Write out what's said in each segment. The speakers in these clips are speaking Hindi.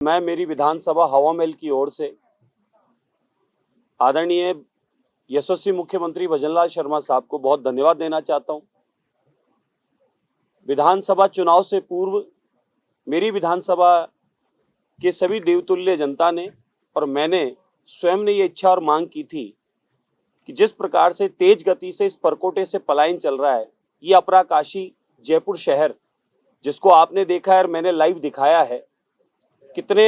मैं मेरी विधानसभा हवा महल की ओर से आदरणीय यशस्वी मुख्यमंत्री भजनलाल शर्मा साहब को बहुत धन्यवाद देना चाहता हूं। विधानसभा चुनाव से पूर्व मेरी विधानसभा के सभी देवतुल्य जनता ने और मैंने स्वयं ने ये इच्छा और मांग की थी कि जिस प्रकार से तेज गति से इस परकोटे से पलायन चल रहा है, ये अपराकाशी जयपुर शहर जिसको आपने देखा है और मैंने लाइव दिखाया है, कितने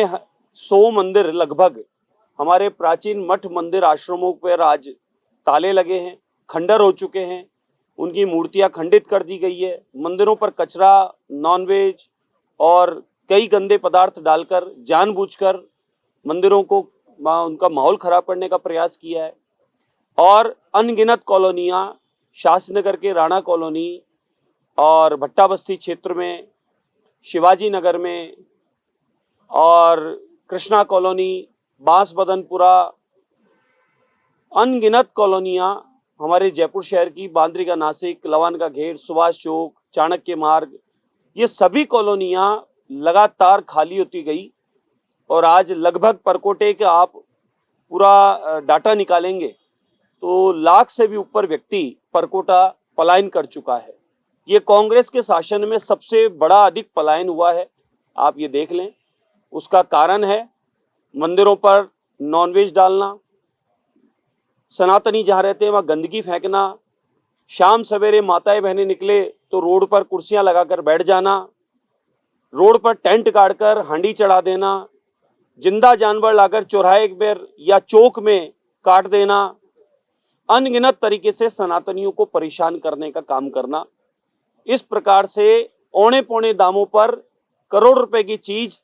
100 मंदिर लगभग हमारे प्राचीन मठ मंदिर आश्रमों पर आज ताले लगे हैं, खंडर हो चुके हैं, उनकी मूर्तियां खंडित कर दी गई है। मंदिरों पर कचरा, नॉनवेज और कई गंदे पदार्थ डालकर जानबूझकर मंदिरों को उनका माहौल खराब करने का प्रयास किया है। और अनगिनत कॉलोनियां, शास्त्रीनगर के राणा कॉलोनी और भट्टा बस्ती क्षेत्र में, शिवाजी नगर में और कृष्णा कॉलोनी, बांस बदनपुरा, अनगिनत कॉलोनियां हमारे जयपुर शहर की, बांद्रिका नासिक, लवान का घेर, सुभाष चौक, चाणक्य मार्ग, ये सभी कॉलोनियां लगातार खाली होती गई। और आज लगभग परकोटे के आप पूरा डाटा निकालेंगे तो लाख से भी ऊपर व्यक्ति परकोटा पलायन कर चुका है। ये कांग्रेस के शासन में सबसे बड़ा अधिक पलायन हुआ है, आप ये देख लें। उसका कारण है मंदिरों पर नॉनवेज डालना, सनातनी जहाँ रहते हैं वहाँ गंदगी फेंकना, शाम सवेरे माताएं बहनें निकले तो रोड पर कुर्सियां लगाकर बैठ जाना, रोड पर टेंट गाड़कर हांडी चढ़ा देना, जिंदा जानवर लाकर चौराहे पर या चौक में काट देना, अनगिनत तरीके से सनातनियों को परेशान करने का काम करना। इस प्रकार से औने पौने दामों पर करोड़ रुपए की चीज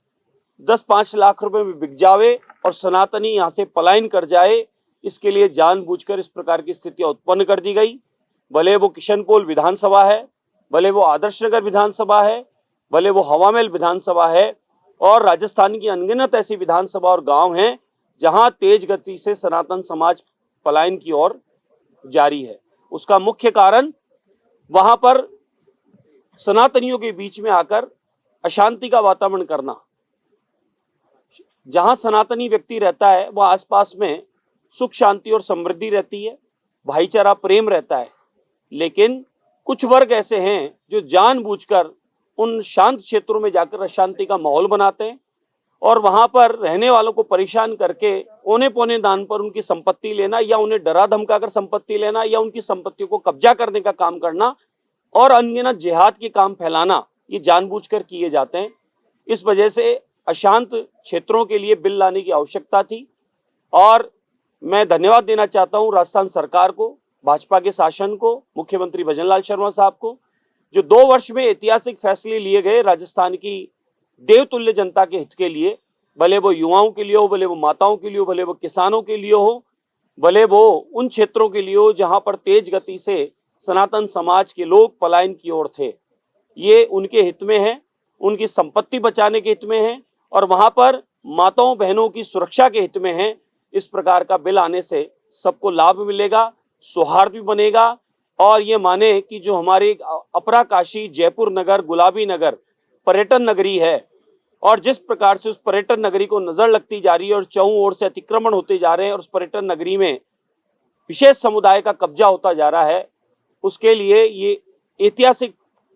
10-5 लाख रुपए में बिक जावे और सनातनी यहाँ से पलायन कर जाए, इसके लिए जानबूझकर इस प्रकार की स्थितियां उत्पन्न कर दी गई। भले वो किशनपोल विधानसभा है, भले वो आदर्श नगर विधानसभा है, भले वो हवा महल विधानसभा है, और राजस्थान की अनगिनत ऐसी विधानसभा और गांव हैं जहां तेज गति से सनातन समाज पलायन की ओर जारी है। उसका मुख्य कारण वहां पर सनातनियों के बीच में आकर अशांति का वातावरण करना। जहां सनातनी व्यक्ति रहता है वह आसपास में सुख शांति और समृद्धि रहती है, भाईचारा प्रेम रहता है। लेकिन कुछ वर्ग ऐसे हैं जो जानबूझकर उन शांत क्षेत्रों में जाकर अशांति का माहौल बनाते हैं और वहां पर रहने वालों को परेशान करके औने पौने दान पर उनकी संपत्ति लेना या उन्हें डरा धमकाकर संपत्ति लेना या उनकी संपत्तियों को कब्जा करने का काम करना और अनगिनत जिहाद के काम फैलाना, ये जानबूझकर किए जाते हैं। इस वजह से अशांत क्षेत्रों के लिए बिल लाने की आवश्यकता थी और मैं धन्यवाद देना चाहता हूं राजस्थान सरकार को, भाजपा के शासन को, मुख्यमंत्री भजनलाल शर्मा साहब को, जो 2 वर्ष में ऐतिहासिक फैसले लिए गए राजस्थान की देवतुल्य जनता के हित के लिए। भले वो युवाओं के लिए हो, भले वो माताओं के लिए हो, भले वो किसानों के लिए हो, भले वो उन क्षेत्रों के लिए हो जहां पर तेज गति से सनातन समाज के लोग पलायन की ओर थे। ये उनके हित में है, उनकी संपत्ति बचाने के हित में है और वहां पर माताओं बहनों की सुरक्षा के हित में है। इस प्रकार का बिल आने से सबको लाभ मिलेगा, सौहार्द भी बनेगा और ये माने कि जो हमारी अपराकाशी जयपुर नगर, गुलाबी नगर पर्यटन नगरी है और जिस प्रकार से उस पर्यटन नगरी को नजर लगती जा रही है और चौं ओर से अतिक्रमण होते जा रहे हैं और उस पर्यटन नगरी में विशेष समुदाय का कब्जा होता जा रहा है, उसके लिए ये ऐतिहासिक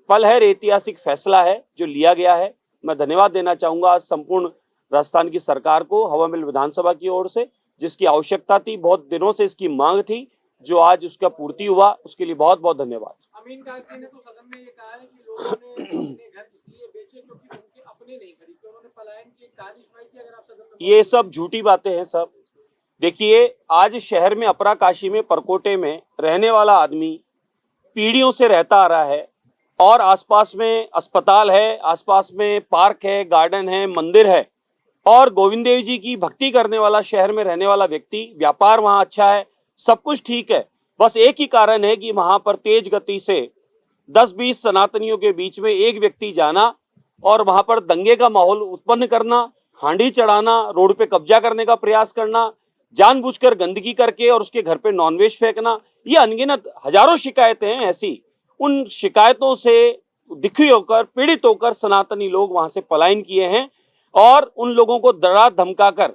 पल है, ऐतिहासिक फैसला है जो लिया गया है। मैं धन्यवाद देना चाहूंगा संपूर्ण राजस्थान की सरकार को, हवा महल विधानसभा की ओर से, जिसकी आवश्यकता थी, बहुत दिनों से इसकी मांग थी, जो आज उसका पूर्ति हुआ, उसके लिए बहुत बहुत धन्यवाद। अमीन काजी ने तो सदन में ये कहा है कि लोगों ने अपने घर इसलिए बेचे क्योंकि उनके अपने नहीं खरीदे, उन्होंने पलायन की कहानी सुनाई थी। अगर आप सदन में, ये सब झूठी बातें हैं सब। देखिए, आज शहर में अपराकाशी में परकोटे में रहने वाला आदमी पीढ़ियों से रहता आ रहा है और आसपास में अस्पताल है, आसपास में पार्क है, गार्डन है, मंदिर है और गोविंद देव जी की भक्ति करने वाला शहर में रहने वाला व्यक्ति, व्यापार वहां अच्छा है, सब कुछ ठीक है। बस एक ही कारण है कि वहां पर तेज गति से 10-20 सनातनियों के बीच में एक व्यक्ति जाना और वहां पर दंगे का माहौल उत्पन्न करना, हांडी चढ़ाना, रोड पे कब्जा करने का प्रयास करना, जानबूझकर गंदगी करके और उसके घर पे नॉनवेज फेंकना। ये अनगिनत हजारों शिकायतें हैं ऐसी। उन शिकायतों से दुखी होकर, पीड़ित होकर सनातनी लोग वहां से पलायन किए हैं और उन लोगों को डरा धमकाकर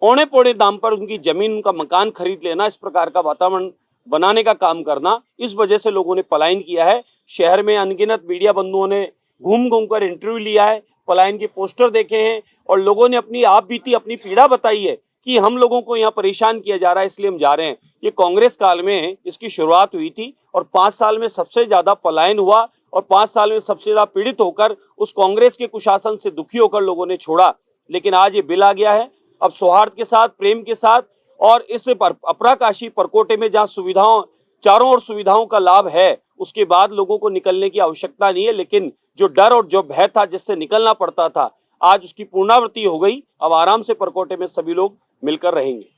औने पौने दाम पर उनकी जमीन, उनका मकान खरीद लेना, इस प्रकार का वातावरण बनाने का काम करना, इस वजह से लोगों ने पलायन किया है। शहर में अनगिनत मीडिया बंधुओं ने घूम घूम कर इंटरव्यू लिया है, पलायन के पोस्टर देखे हैं और लोगों ने अपनी आप बीती, अपनी पीड़ा बताई है कि हम लोगों को यहाँ परेशान किया जा रहा है, इसलिए हम जा रहे हैं। ये कांग्रेस काल में इसकी शुरुआत हुई थी और 5 साल में सबसे ज्यादा पलायन हुआ और 5 साल में सबसे ज्यादा पीड़ित होकर उस कांग्रेस के कुशासन से दुखी होकर लोगों ने छोड़ा। लेकिन आज ये बिल आ गया है। अब सौहार्द के साथ, प्रेम के साथ और इस अपराकाशी परकोटे में जहाँ सुविधाओं, चारों ओर सुविधाओं का लाभ है, उसके बाद लोगों को निकलने की आवश्यकता नहीं है। लेकिन जो डर और जो भय था, जिससे निकलना पड़ता था, आज उसकी पूर्णावृत्ति हो गई। अब आराम से परकोटे में सभी लोग मिलकर रहेंगे।